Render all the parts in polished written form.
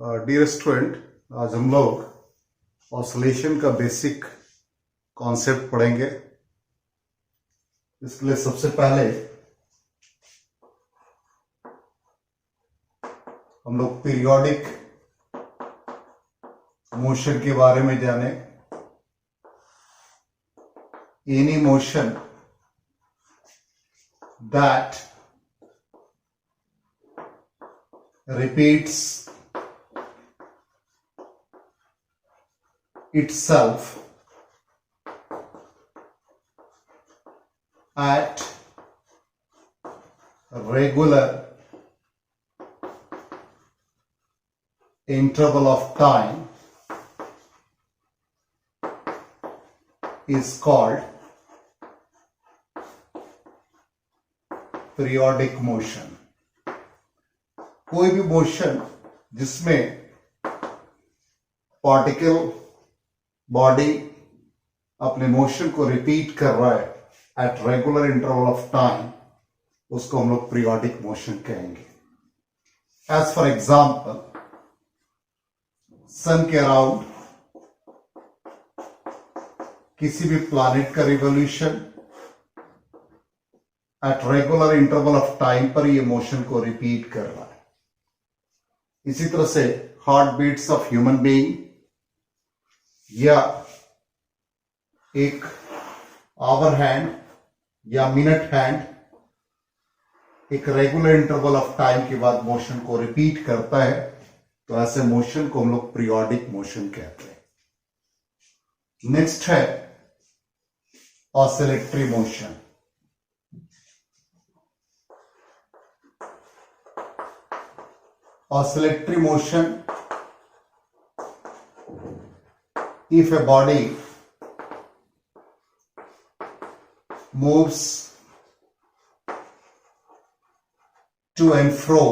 Dear student, आज हम लोग ऑसिलेशन का बेसिक कॉन्सेप्ट पढ़ेंगे। इसके लिए सबसे पहले हम लोग पीरियोडिक मोशन के बारे में जाने। Any motion that repeats itself at regular interval of time is called periodic motion। कोई भी मोशन जिसमें पार्टिकल बॉडी अपने मोशन को रिपीट कर रहा है at regular interval of time, उसको हम लोग पीरियोडिक मोशन कहेंगे। एज फॉर एग्जाम्पल, सन के अराउंड किसी भी प्लैनेट का revolution at regular interval of time पर ये मोशन को रिपीट कर रहा है। इसी तरह से heart beats of human being या एक आवर हैंड या मिनट हैंड एक रेगुलर इंटरवल ऑफ टाइम के बाद मोशन को रिपीट करता है, तो ऐसे मोशन को हम लोग पीरियोडिक मोशन कहते हैं। नेक्स्ट है oscillatory motion. Oscillatory motion, if a body moves to and fro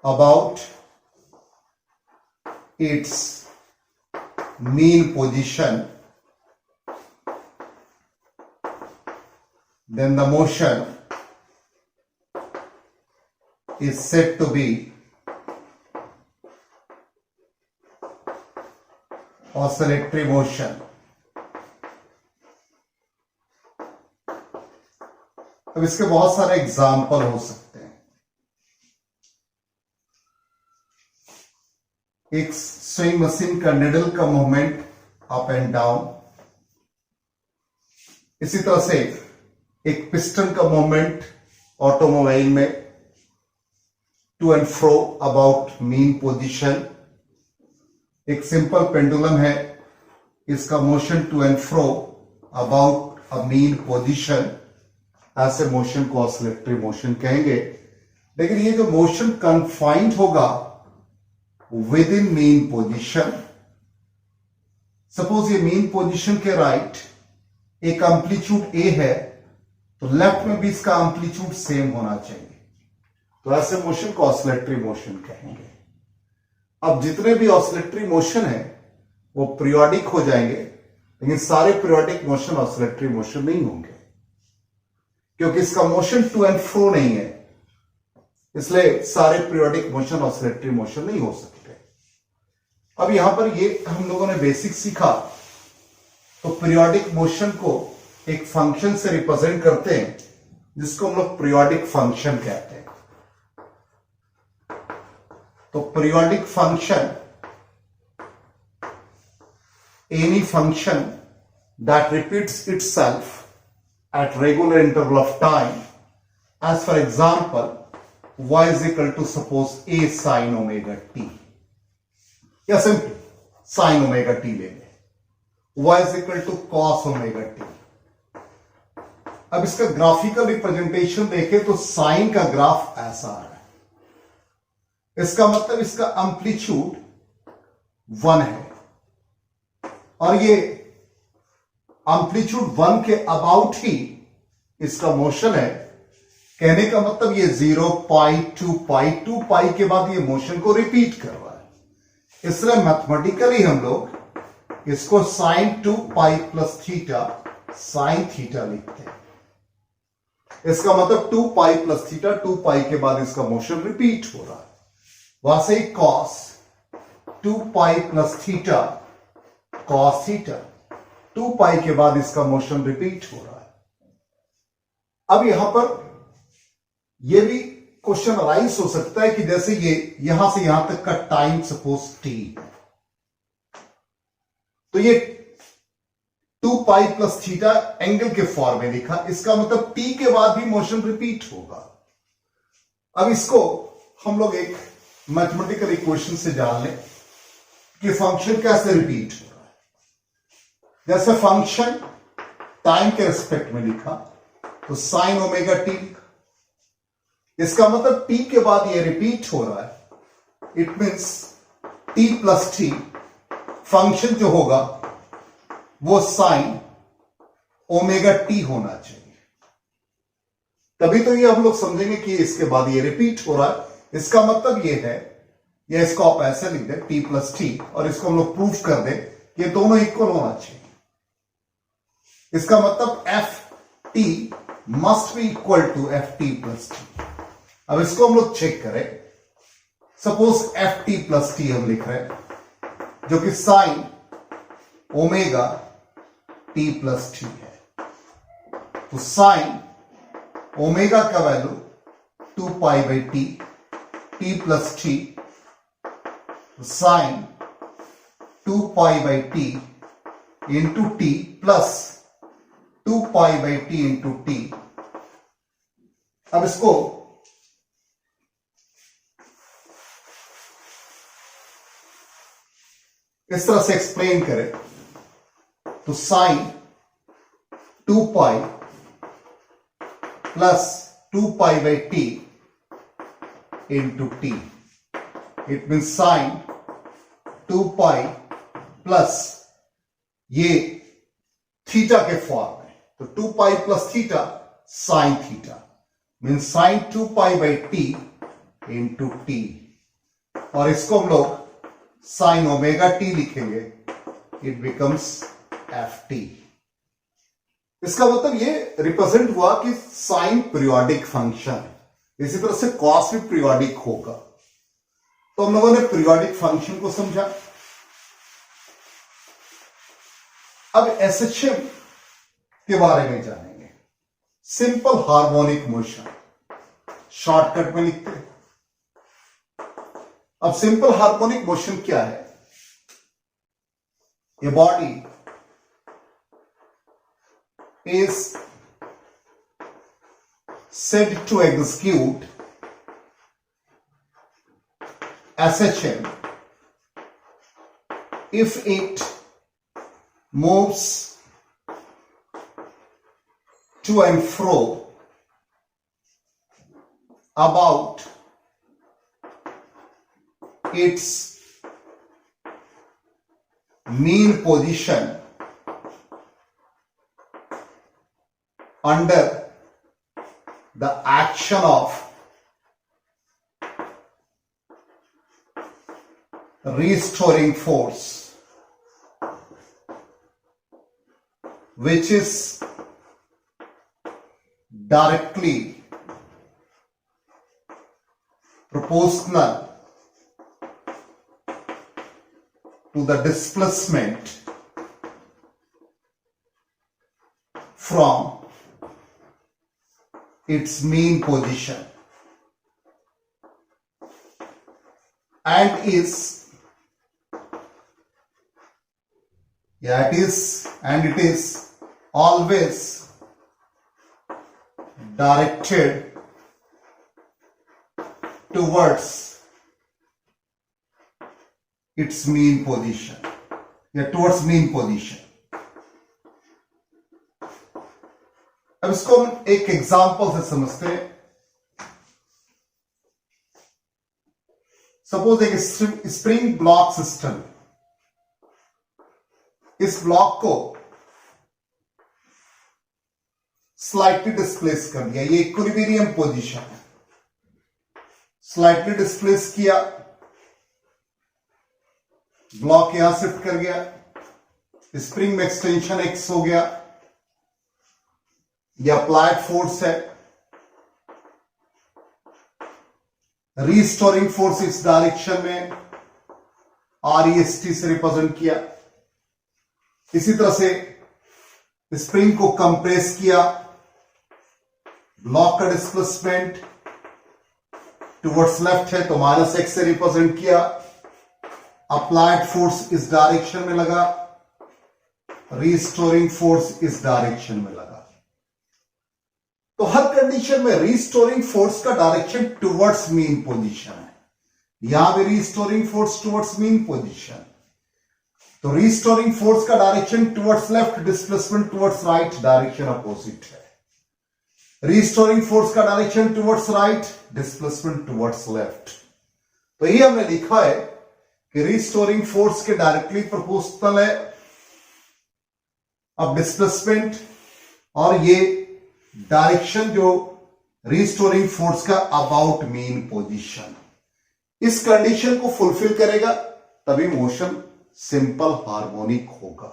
about its mean position, then the motion is said to be oscillatory motion। अब इसके बहुत सारे एग्जाम्पल हो सकते हैं। एक स्विंग मशीन का निडल का मूवमेंट अप एंड डाउन, इसी तरह से एक पिस्टन का मूवमेंट ऑटोमोबाइल में to and fro about mean position. एक सिंपल पेंडुलम है, इसका motion to and fro about a mean position. ऐसे मोशन को ऑसिलेटरी मोशन कहेंगे। लेकिन ये जो मोशन कन्फाइंड होगा within mean position, suppose ये मीन पोजीशन के राइट एक एम्पलीट्यूड ए है, तो लेफ्ट में भी इसका एम्पलीट्यूड सेम होना चाहिए, तो ऐसे मोशन को ऑसिलेटरी मोशन कहेंगे। अब जितने भी ऑसिलेटरी मोशन है वो पीरियोडिक हो जाएंगे, लेकिन सारे पीरियोडिक मोशन ऑसिलेटरी मोशन नहीं होंगे, क्योंकि इसका मोशन टू एंड फ्रो नहीं है, इसलिए सारे पीरियोडिक मोशन ऑसिलेटरी मोशन नहीं हो सकते। अब यहां पर ये हम लोगों ने बेसिक सीखा, तो पीरियोडिक मोशन को एक फंक्शन से रिप्रेजेंट करते हैं जिसको हम लोग पीरियोडिक फंक्शन कहते हैं। तो periodic function, any function that repeats itself at regular interval of time, as for example y is equal to suppose a sin omega t, या सिंपल sin omega t लेंगे, y is equal to cos omega t। अब इसका graphical representation देखें तो sign का graph ऐसा है, इसका मतलब इसका एम्पलीट्यूड 1 है, और ये एम्पलीट्यूड 1 के अबाउट ही इसका मोशन है। कहने का मतलब ये 0 पाई 2 पाई 2 पाई के बाद ये मोशन को रिपीट कर रहा है। इसलिए मैथमेटिकली हम लोग इसको sine 2 pi plus theta sine theta लिखते हैं। इसका मतलब 2 पाई प्लस थीटा, 2 पाई के बाद इसका मोशन रिपीट हो रहा है। वहां से cos 2 pi plus theta cos theta, 2 पाई के बाद इसका मोशन रिपीट हो रहा है। अब यहां पर यह भी क्वेश्चन राइज हो सकता है कि जैसे ये यहां से यहां तक का टाइम सपोज टी, तो ये 2 पाई प्लस थीटा एंगल के फॉर्म में लिखा, इसका मतलब टी के बाद भी मोशन रिपीट होगा। अब इसको हम लोग एक मैथमेटिकल इक्वेशन से जान लें कि फंक्शन कैसे रिपीट हो रहा है। जैसे फंक्शन टाइम के रिस्पेक्ट में लिखा तो साइन ओमेगा टी लिखा, इसका मतलब टी के बाद ये रिपीट हो रहा है। It means T plus T function जो होगा वो साइन ओमेगा टी होना चाहिए, तभी तो ये हम लोग समझेंगे कि इसके बाद ये रिपीट हो रहा है। इसका मतलब ये है, या इसको आप ऐसे लिख दें टी प्लस टी, और इसको हम लोग प्रूफ कर दें कि ये दोनों इक्वल होना चाहिए। इसका मतलब F T must be equal to F T plus T. अब इसको हम लोग चेक करें, suppose F T plus T हम लिख रहे हैं, जो कि sine omega T plus T है। तो साइन ओमेगा का value 2 pi by T, T plus T, sine 2 pi by T into T plus 2 pi by T into T. अब इसको इस तरह से एक्सप्लेन करें तो sine 2 pi plus 2 pi by T into T, it mean sine 2 pi plus ये theta के form में, तो 2 pi plus theta sine theta mean sine 2 pi by T into T, और इसको हम लोग साइन ओमेगा टी लिखेंगे, इट बिकम्स एफ टी। इसका मतलब ये रिप्रेजेंट हुआ कि साइन पीरियोडिक फंक्शन, इसी तरह से कॉस भी पीरियोडिक होगा। तो हम लोगों ने पीरियोडिक फंक्शन को समझा। अब एसएचएम के बारे में जानेंगे। सिंपल हार्मोनिक मोशन शॉर्टकट में लिखते हैं। अब सिंपल हार्मोनिक मोशन क्या है? A body is said to execute SHM if it moves to and fro about its mean position under the action of restoring force, which is directly proportional to the displacement from its mean position, and is it is always directed towards its mean position, towards mean position. अब इसको हम एक example से समझते हैं। Suppose एक spring block system, इस block को स्लाइटली डिस्प्लेस कर दिया, ये इक्विलिब्रियम पोजीशन है, स्लाइटली डिस्प्लेस किया, ब्लॉक यहां शिफ्ट कर गया, स्प्रिंग में एक्सटेंशन एक्स हो गया, यह अप्लाइड फोर्स है, रीस्टोरिंग फोर्स इस डायरेक्शन में REST से रिप्रेजेंट किया। इसी तरह से स्प्रिंग को कंप्रेस किया, ब्लॉक का डिस्प्लेसमेंट टुवर्ड्स लेफ्ट है तो -x से रिप्रेजेंट किया। अप्लाइड फोर्स इस डायरेक्शन में लगा, रीस्टोरिंग फोर्स इस डायरेक्शन में लगा। तो हर कंडीशन में रीस्टोरिंग फोर्स का डायरेक्शन टुवर्ड्स मीन पोजीशन है। यहां भी restoring force towards mean position, तो रीस्टोरिंग फोर्स का direction towards left, displacement towards right, direction opposite है। रीस्टोरिंग फोर्स का direction towards right, displacement towards left. तो ये हमने लिखा है कि रीस्टोरिंग फोर्स के डायरेक्टली प्रोपोर्शनल है अब डिस्प्लेसमेंट, और ये डायरेक्शन जो रीस्टोरिंग फोर्स का अबाउट मीन पोजीशन, इस कंडीशन को फुलफिल करेगा तभी मोशन सिंपल हार्मोनिक होगा।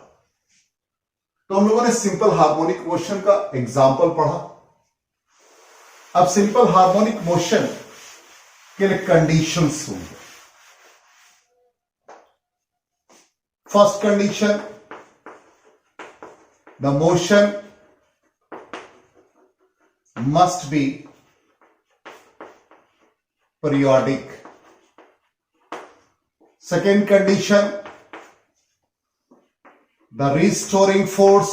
तो हम लोगों ने सिंपल हार्मोनिक मोशन का एग्जाम्पल पढ़ा। अब सिंपल हार्मोनिक मोशन के लिए कंडीशंस होंगे। First condition, the motion must be periodic. Second condition, the restoring force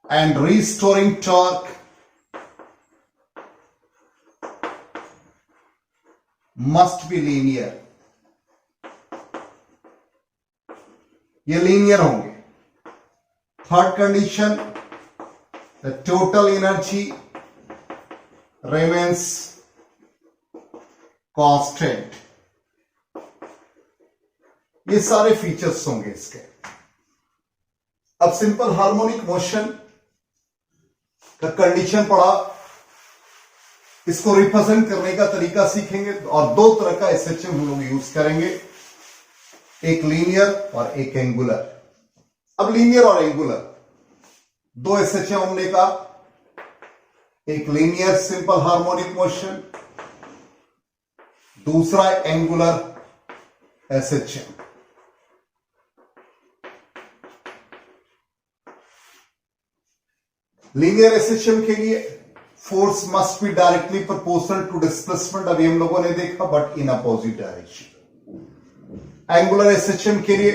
and restoring torque must be linear. ये लीनियर होंगे। Third condition, the total energy remains constant. ये सारे features होंगे इसके। अब सिंपल हार्मोनिक मोशन का condition पढ़ा, इसको रिप्रेजेंट करने का तरीका सीखेंगे और दो तरह का SHM हम लोग यूज करेंगे, एक लीनियर और एक एंगुलर। अब लीनियर और एंगुलर दो SHM हमने कहा, एक लीनियर सिंपल हार्मोनिक मोशन, दूसरा एंगुलर SHM। लीनियर SHM के लिए force must be directly proportional to displacement, अभी हम लोगों ने देखा, but in opposite direction. Angular SHM के लिए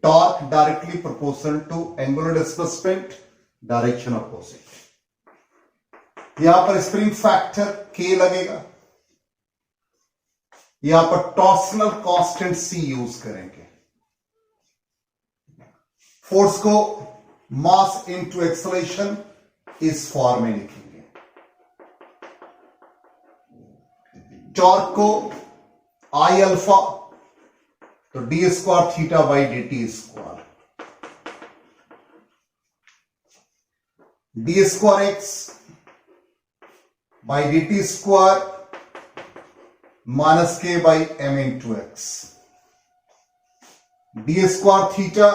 torque directly proportional to angular displacement, direction opposite. यहां पर स्प्रिंग फैक्टर K लगेगा, यहां पर टॉर्सनल कांस्टेंट C यूज करेंगे। फोर्स को मास इनटू एक्सेलरेशन इस फॉर्म में लिखेंगे। टॉर्क को I अल्फा, तो d square theta by dt square, d square x by dt square minus k by m into X, d square theta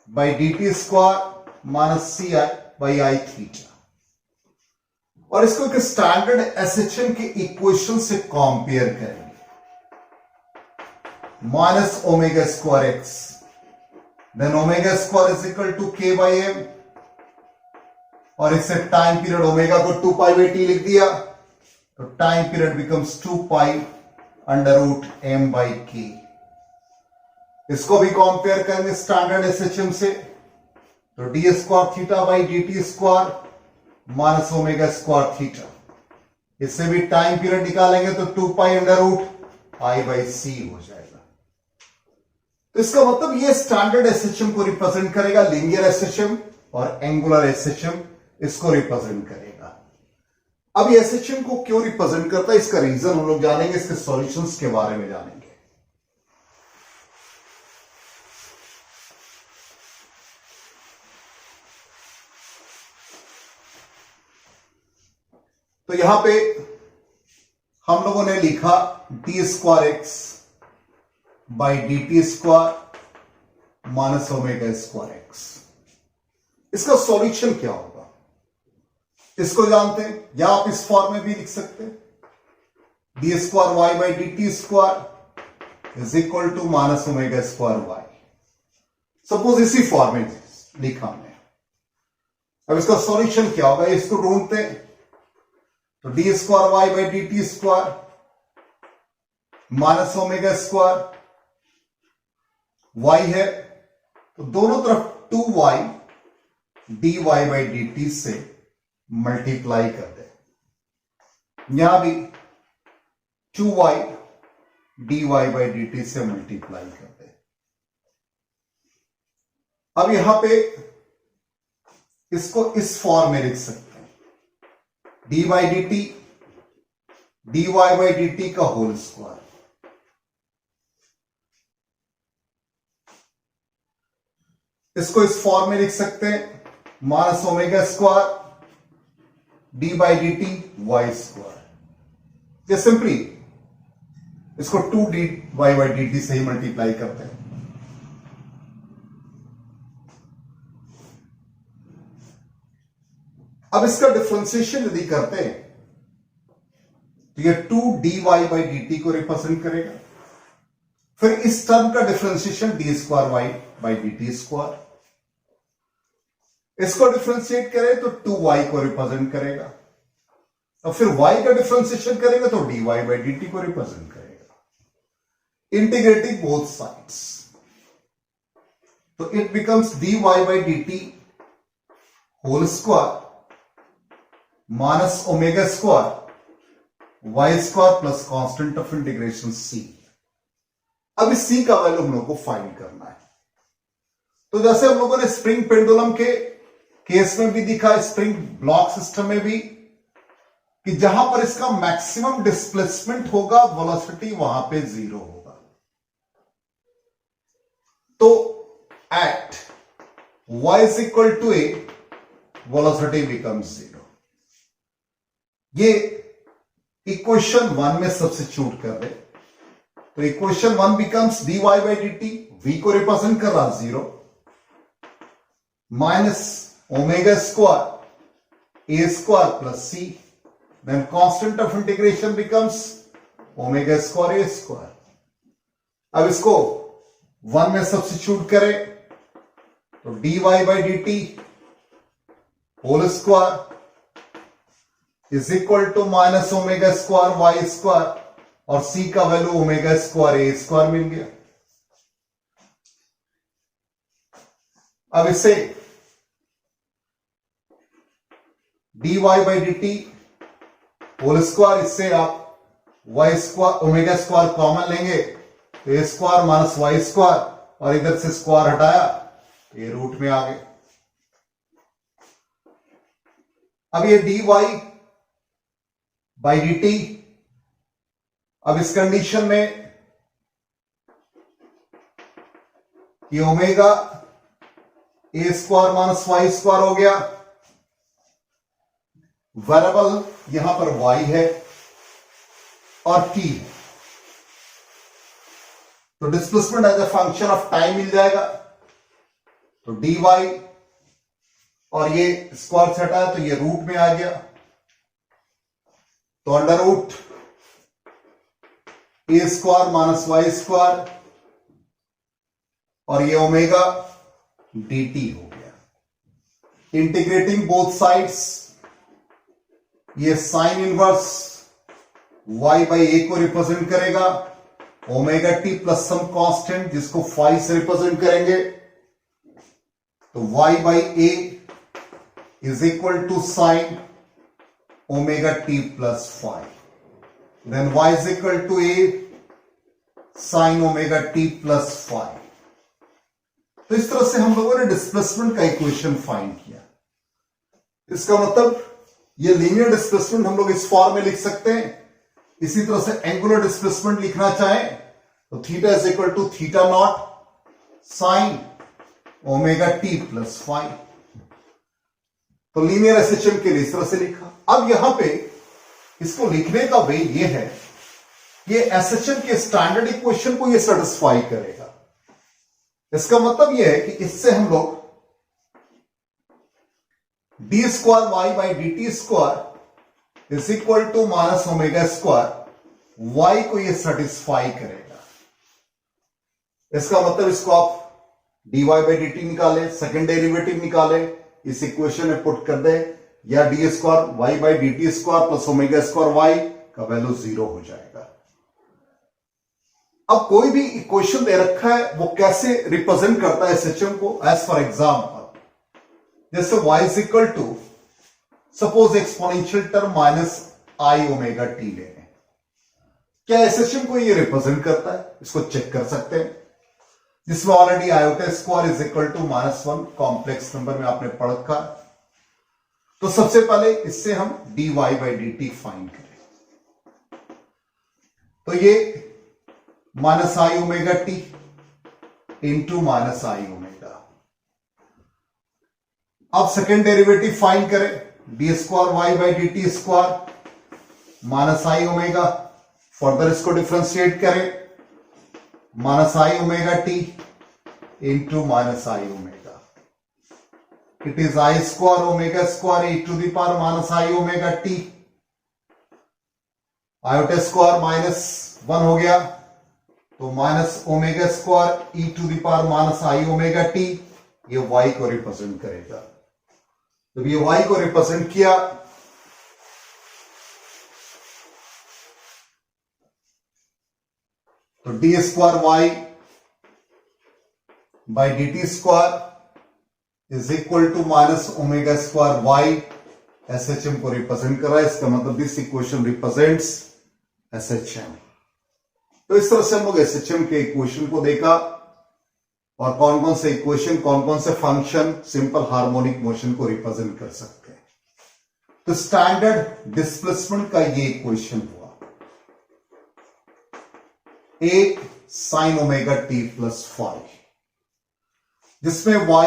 by dt square minus C I by I theta. और इसको एक standard SHM के equation से compare करेंगे। Minus omega square X, then omega square is equal to k by M, और इससे time period omega को 2 pi by T लिख दिया, तो time period becomes 2 pi under root m by k। इसको भी कंपेयर करेंगे स्टैंडर्ड SHM से, तो d square theta by dt square minus omega square theta, इससे भी टाइम पीरियड निकालेंगे तो 2 pi under root I by C हो जाएगा। तो इसका मतलब ये स्टैंडर्ड SHM को रिप्रेजेंट करेगा, लीनियर SHM और एंगुलर SHM इसको रिप्रेजेंट करेगा। अब ये SHM को क्यों रिप्रेजेंट करता है, इसका रीजन हम लोग जानेंगे, इसके सॉल्यूशंस के बारे में जानेंगे। तो यहां पे हम लोगों ने लिखा d square x by dt square minus omega square x. इसका सॉल्यूशन क्या होगा? इसको जानते हैं, या आप इस फॉर्म में भी लिख सकते हैं, D square Y by D T square is equal to minus omega square Y. Suppose इसी फॉर्म में लिखा हमने। अब इसका सॉल्यूशन क्या होगा, इसको ढूंढते हैं। तो D square Y by D T square minus omega square Y है, तो दोनों तरफ 2y dy by D T से मल्टीप्लाई कर दे। यहां भी 2y dy by D T से मल्टीप्लाई कर दे। अब यहां पे इसको इस फॉर्म में लिख सकते हैं, D by D T dy by D T का होल स्क्वायर। इसको इस फॉर्म में लिख सकते हैं, minus omega square D by D T Y square. ये सिंपली इसको 2d Y by D T से ही मल्टीप्लाई करते हैं। अब इसका डिफरेंशिएशन यदि करते हैं तो ये 2dy बाई डी टी को रिप्रेजेंट करेगा। फिर इस टर्म का differentiation d square Y by D T square. इसको डिफरेंशिएट करें तो 2y को रिप्रेजेंट करेगा, और फिर y का डिफरेंशिएशन करेंगे तो dy बाई डी टी को रिप्रेजेंट करेगा। इंटीग्रेटिंग बोथ साइड्स, तो it becomes dy by D T whole square minus omega square y square plus constant of integration c। अब इस c का वैल्यू हम लोग को फाइंड करना है। तो जैसे हम लोगों ने स्प्रिंग पेंडुलम के केस में भी दिखा, स्प्रिंग ब्लॉक सिस्टम में भी, कि जहां पर इसका मैक्सिमम डिस्प्लेसमेंट होगा वेलोसिटी वहां पे 0 होगा। तो at y is equal to a velocity becomes 0। ये इक्वेशन 1 में सब्स्टिट्यूट कर दे, तो equation 1 becomes dy by D t, v को रिप्रेजेंट कर रहा 0, minus omega square a square plus c, then constant of integration becomes omega square a square. अब इसको 1 में सब्स्टिट्यूट करें तो dy by D T whole square is equal to minus omega square y square, और c का value omega square a square मिल गया। अब इसे dy by D T whole square, इससे आप Y square omega square common लेंगे तो A square minus Y square, और इधर से स्क्वायर हटाया तो ये रूट में आ गए। अब ये dy बाई डी टी, अब इस कंडीशन में ये omega a square minus Y square हो गया। वेरिएबल यहां पर y है और t है, तो displacement as a function of time मिल जाएगा। तो dy, और ये स्क्वायर से हटाया तो ये रूट में आ गया, तो under root a square minus Y square, और ये ओमेगा डी टी हो गया। इंटीग्रेटिंग बोथ साइड्स, ये sine inverse y by a को रिप्रेजेंट करेगा, omega T plus some constant जिसको फाई से रिप्रेजेंट करेंगे, तो y by a is equal to sine omega T plus phi, then y is equal to a sine omega T plus phi. तो इस तरह से हम लोगों ने डिस्प्लेसमेंट का इक्वेशन फाइंड किया। इसका मतलब ये लीनियर डिस्प्लेसमेंट हम लोग इस फॉर्म में लिख सकते हैं। इसी तरह से एंगुलर डिस्प्लेसमेंट लिखना चाहें तो theta is equal to theta naught sine omega T plus five. तो लीनियर एसएचएम के लिए इस तरह से लिखा। अब यहां पे इसको लिखने का वे ये है, ये एसएचएम के स्टैंडर्ड इक्वेशन को ये सेटिस्फाई करेगा। इसका मतलब ये है कि इससे हम लोग d square Y by D T square is equal to minus omega square, y को ये सेटिस्फाई करेगा। इसका मतलब इसको आप d y by D t निकाले, सेकेंड डेरिवेटिव निकाले, इस इक्वेशन में पुट कर दे, या d square Y by D T square plus omega square y का वैल्यू 0 हो जाएगा। अब कोई भी इक्वेशन दे रखा है वो कैसे रिप्रेजेंट करता है एसएचएम को, एज फॉर एग्जांपल जैसे y is equal to suppose exponential term minus i omega t ले रहे हैं, क्या एसएचएम को ये रिप्रेजेंट करता है? इसको चेक कर सकते हैं, जिसमें already iota square is equal to -1 complex number में आपने पढ़ रखा। तो सबसे पहले इससे हम dy by D t find करें, तो ये minus i omega t into minus i omega. अब सेकेंड डेरिवेटिव फाइंड करें, d square Y by D T square minus i omega, further इसको डिफ्रेंशिएट करें, minus i omega t into minus i omega, it is i square omega square e to the power minus i omega t, iota square -1 हो गया, तो minus omega square e to the power minus i omega t, ये y को represent करेगा। जब ये y को represent किया तो D square Y by D T square is equal to minus omega square y, SHM को रिप्रेजेंट कर रहा है, इसका मतलब दिस इक्वेशन रिप्रेजेंट्स एसएचएम। तो इस तरह से हम लोग एसएचएम के इक्वेशन को देखा, और कौन कौन से इक्वेशन, कौन कौन से फंक्शन सिंपल हार्मोनिक मोशन को रिप्रेजेंट कर सकते हैं। तो स्टैंडर्ड डिस्प्लेसमेंट का ये इक्वेशन हुआ, A sine omega T plus five, जिसमें y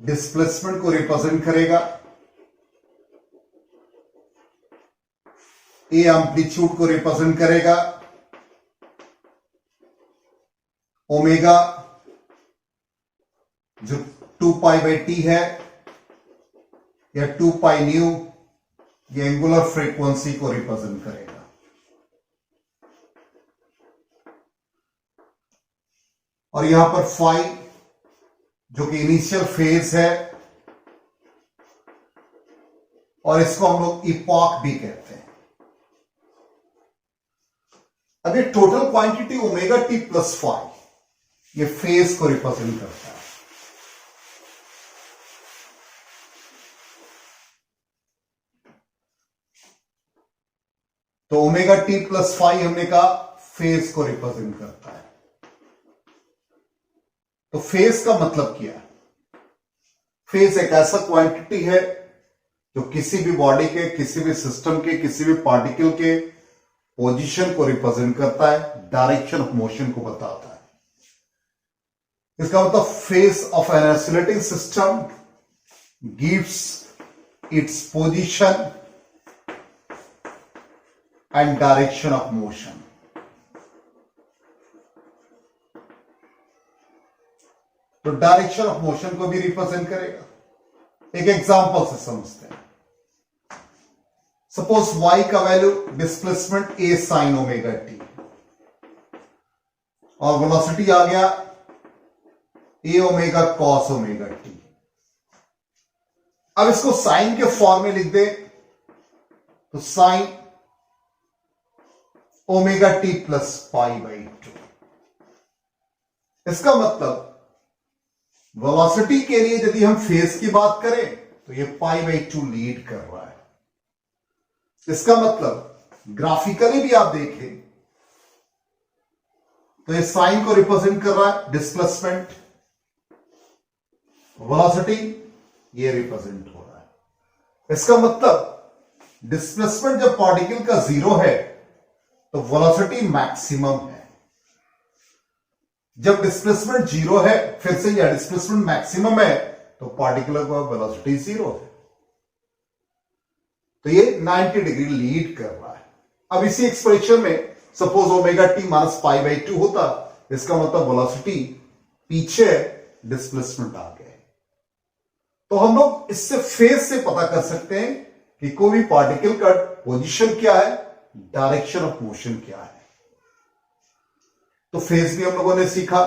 डिस्प्लेसमेंट को रिप्रेजेंट करेगा, ए एम्पलीट्यूड को रिप्रेजेंट करेगा, ओमेगा जो 2 पाई बाई टी है या 2 पाई न्यू, ये एंगुलर फ्रीक्वेंसी को रिप्रेजेंट करेगा। और यहां पर फाई जो कि इनिशियल फेज है, और इसको हम लोग इपॉक भी कहते हैं। अब ये total quantity omega T plus five ये फेज को रिप्रेजेंट करता है। तो ओमेगा टी प्लस फाइव हमने कहा फेज को रिप्रेजेंट करता है। तो फेज का मतलब क्या है? फेज एक ऐसा क्वांटिटी है जो किसी भी बॉडी के, किसी भी सिस्टम के, किसी भी पार्टिकल के पोजीशन को रिप्रेजेंट करता है, डायरेक्शन ऑफ मोशन को बताता है। इसका मतलब phase of an oscillating system gives its position and direction of motion. तो डायरेक्शन ऑफ मोशन को भी रिप्रेजेंट करेगा। एक एग्जांपल से समझते हैं। सपोज y का value displacement a sine omega t और वेलोसिटी आ गया a omega cos omega t. अब इसको साइन के फॉर्म में लिख दे तो sine omega T plus pi by 2। इसका मतलब वेलोसिटी के लिए यदि हम फेज की बात करें तो ये पाई बाई 2 लीड कर रहा है। इसका मतलब ग्राफिकली भी आप देखें तो ये साइन को रिप्रेजेंट कर रहा है डिस्प्लेसमेंट, वेलोसिटी ये रिप्रेजेंट हो रहा है। इसका मतलब डिस्प्लेसमेंट जब पार्टिकल का 0 है तो वेलोसिटी मैक्सिमम है। जब डिस्प्लेसमेंट 0 है, फिर से यह डिस्प्लेसमेंट मैक्सिमम है तो पार्टिकुलर का वेलोसिटी 0 है। तो ये 90 डिग्री लीड कर रहा है। अब इसी एक्सप्रेशन में suppose omega T minus pi by 2 होता, इसका मतलब वेलोसिटी पीछे डिस्प्लेसमेंट आ गया। तो हम लोग इससे फेज से पता कर सकते हैं कि कोई भी पार्टिकल का पोजीशन क्या है, डायरेक्शन ऑफ मोशन क्या है। तो फेज भी हम लोगों ने सीखा।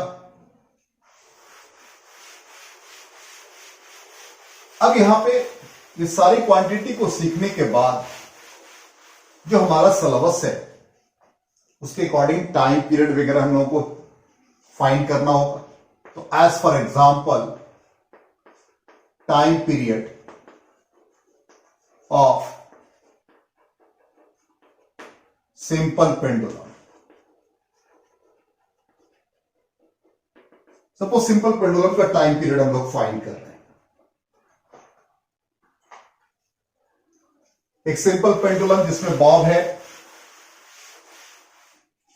अब यहां पे ये सारी क्वांटिटी को सीखने के बाद जो हमारा सिलेबस है उसके अकॉर्डिंग टाइम पीरियड वगैरह हम लोगों को फाइंड करना होगा। तो as for example time period of simple pendulum, suppose simple pendulum का टाइम पीरियड हम लोग फाइंड कर रहे हैं। एक सिंपल पेंडुलम जिसमें बॉब है,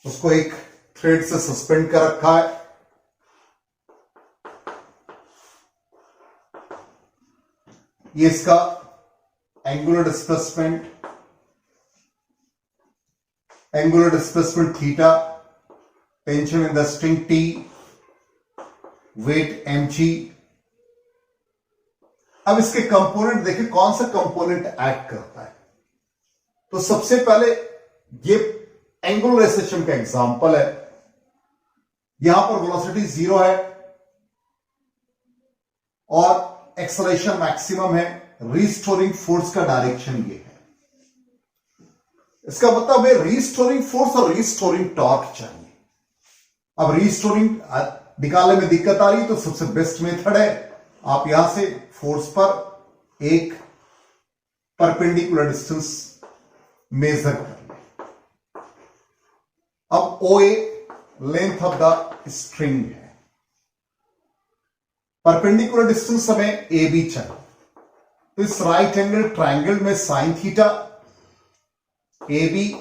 उसको एक थ्रेड से सस्पेंड कर रखा है। ये इसका angular displacement theta, tension in the string T, weight mg। अब इसके कंपोनेंट देखिए कौन सा कंपोनेंट एक्ट करता है। तो सबसे पहले ये एंगुलर रेसेशन का एग्जांपल है। यहां पर वेलोसिटी 0 है और एक्सेलरेशन मैक्सिमम है। रीस्टोरिंग फोर्स का डायरेक्शन ये है। इसका मतलब है रीस्टोरिंग फोर्स और रीस्टोरिंग टॉर्क चाहिए। अब रीस्टोरिंग निकालने में दिक्कत आ रही है तो सबसे बेस्ट मेथड है आप यहां से फोर्स पर एक परपेंडिकुलर डिस्टेंस मेजर कर लें। अब OA length of the string है, परपेंडिकुलर डिस्टेंस हमें AB चाहिए। तो इस राइट एंगल ट्रायंगल में sine theta AB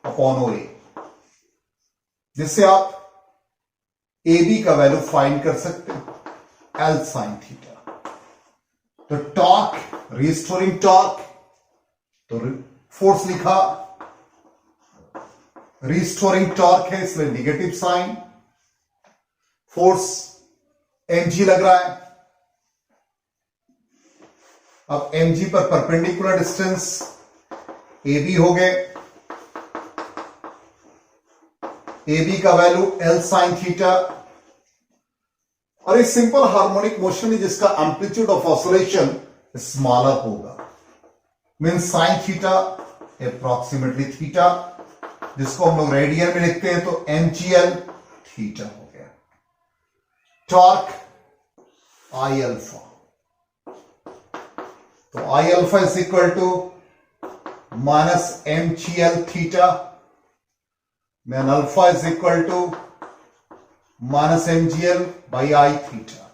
upon OA, जिससे आप AB का वैल्यू फाइंड कर सकते हैं L साइन थीटा। तो टॉर्क, रिस्टोरिंग टॉर्क, तो फोर्स लिखा, रिस्टोरिंग टॉर्क है इसलिए निगेटिव साइन, फोर्स mg लग रहा है। अब mg पर परपेंडिकुलर डिस्टेंस AB हो गए, AB का वैल्यू L साइन थीटा। और एक सिंपल हार्मोनिक मोशन है जिसका एम्पलीट्यूड ऑफ ऑसिलेशन स्मॉलर होगा, mean sine theta approximately theta, जिसको हम लोग रेडियन में लिखते हैं तो mgl थीटा हो गया। टॉर्क I अल्फा, तो I alpha is equal to minus mgl theta, then alpha is equal to minus mgl by I theta.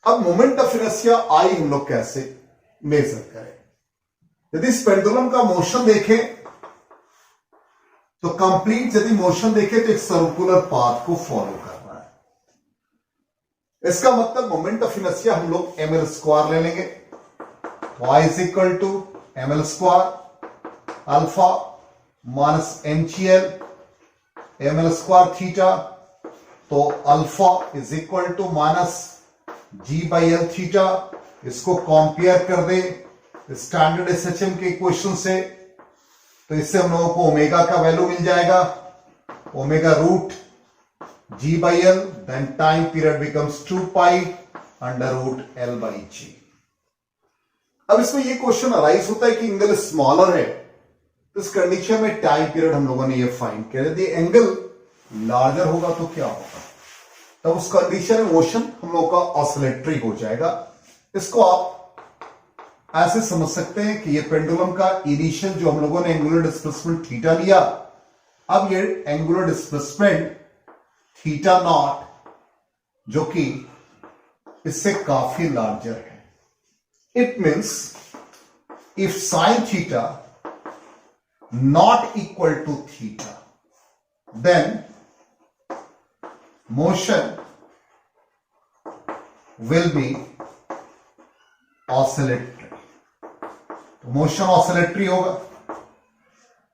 अब मोमेंट ऑफ इनर्शिया I हम लोग कैसे मेजर करें। यदि इस पेंडुलम का मोशन देखें तो कंप्लीट यदि मोशन देखें तो एक सर्कुलर पाथ को फॉलो कर रहा है। इसका मतलब मोमेंट ऑफ इनर्शिया हम लोग ml स्क्वायर ले लेंगे। तो I is equal to ml square alpha minus mgl ml square theta, तो alpha is equal to minus g by L theta. इसको कंपेयर कर दे स्टैंडर्ड SHM के इक्वेशन से, तो इससे हम लोगों को ओमेगा का वैल्यू मिल जाएगा, omega root g by L, then time period becomes 2 pi under root L by G. अब इसमें ये क्वेश्चन अराइज होता है कि एंगल स्मॉलर है, तो इस कंडीशन में टाइम पीरियड हम लोगों ने ये फाइंड किया। यदि एंगल लार्जर होगा तो क्या होगा, तब उस कंडीशन में मोशन हम लोग का ऑसिलेटरी हो जाएगा। इसको आप ऐसे समझ सकते हैं कि ये पेंडुलम का इनिशियल जो हम लोगों ने एंगुलर डिस्प्लेसमेंट थीटा लिया, अब ये एंगुलर डिस्प्लेसमेंट थीटा नॉट जो कि इससे काफी लार्जर है। It means if sine theta not equal to theta, then motion will be oscillatory। तो मोशन ऑसिलेटरी होगा।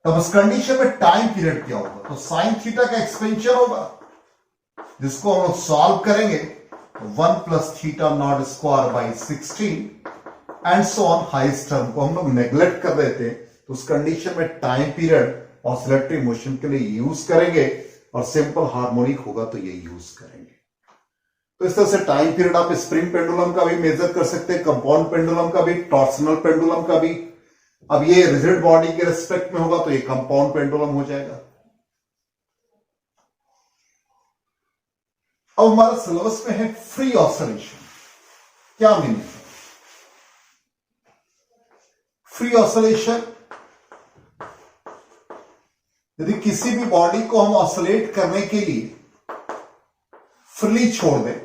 तब उस कंडीशन में टाइम पीरियड क्या होगा, तो साइन थीटा का एक्सपेंशन होगा, जिसको हम लोग सॉल्व करेंगे 1 plus theta naught square by 16 and so on. Highest term को हम लोग नेग्लेक्ट कर रहे थे, तो उस कंडीशन में टाइम पीरियड ऑसिलेटरी मोशन के लिए यूज करेंगे, और सिंपल हार्मोनिक होगा तो ये यूज करेंगे। तो इस तरह से टाइम पीरियड आप स्प्रिंग पेंडुलम का भी मेजर कर सकते हैं, कंपाउंड पेंडुलम का भी, टॉर्सनल पेंडुलम का भी। अब ये रिजिड बॉडी के रिस्पेक्ट में होगा तो ये कंपाउंड पेंडुलम हो जाएगा। अब हमारा सिलेबस में है फ्री ऑसिलेशन। क्या मीनिंग है फ्री ऑसिलेशन? यदि किसी भी बॉडी को हम ऑसिलेट करने के लिए फ्रीली छोड़ दें,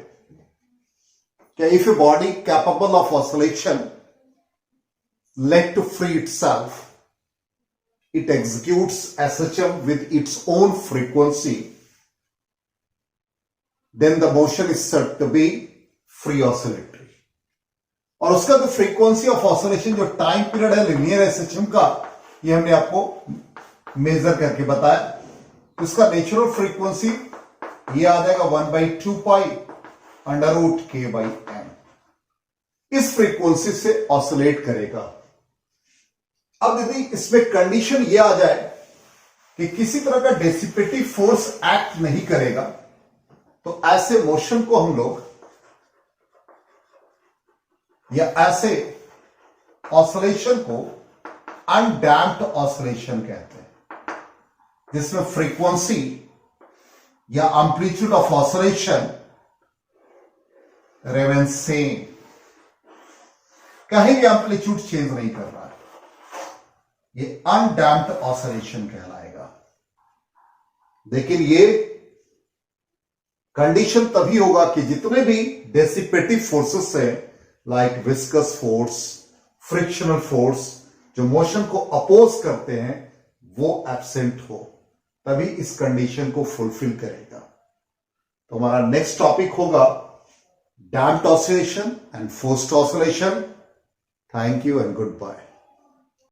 क्या if a body capable of oscillation let to free itself, it executes SHM with its own frequency, then the motion is said to be free oscillatory. और उसका जो फ्रीक्वेंसी ऑफ ऑसिलेशन, जो टाइम पीरियड है linear SHM का, ये हमने आपको major करके बताया। इसका नेचुरल फ्रीक्वेंसी ये आ जाएगा 1/2 पाई अंडर रूट k/m। इस फ्रीक्वेंसी से ऑसिलेट करेगा। अब यदि इसमें कंडीशन ये आ जाए कि किसी तरह का डेसिपेटिव फोर्स एक्ट नहीं करेगा, तो ऐसे मोशन को हम लोग, या ऐसे ऑसिलेशन को अनडैम्प्ड ऑसिलेशन कहते हैं, जिसमें फ्रीक्वेंसी या amplitude of oscillation remain same, कहीं भी एम्पलीट्यूड चेंज नहीं कर रहा है, ये अनडैम्प्ड ऑसिलेशन कहलाएगा। लेकिन ये कंडीशन तभी होगा कि जितने भी डेसिपेटिव फोर्सेस है, like viscous force, frictional force, जो मोशन को अपोज करते हैं, वो एब्सेंट हो, तभी इस कंडीशन को फुलफिल करेगा। तो हमारा नेक्स्ट टॉपिक होगा damped oscillation and forced oscillation. Thank you and good bye.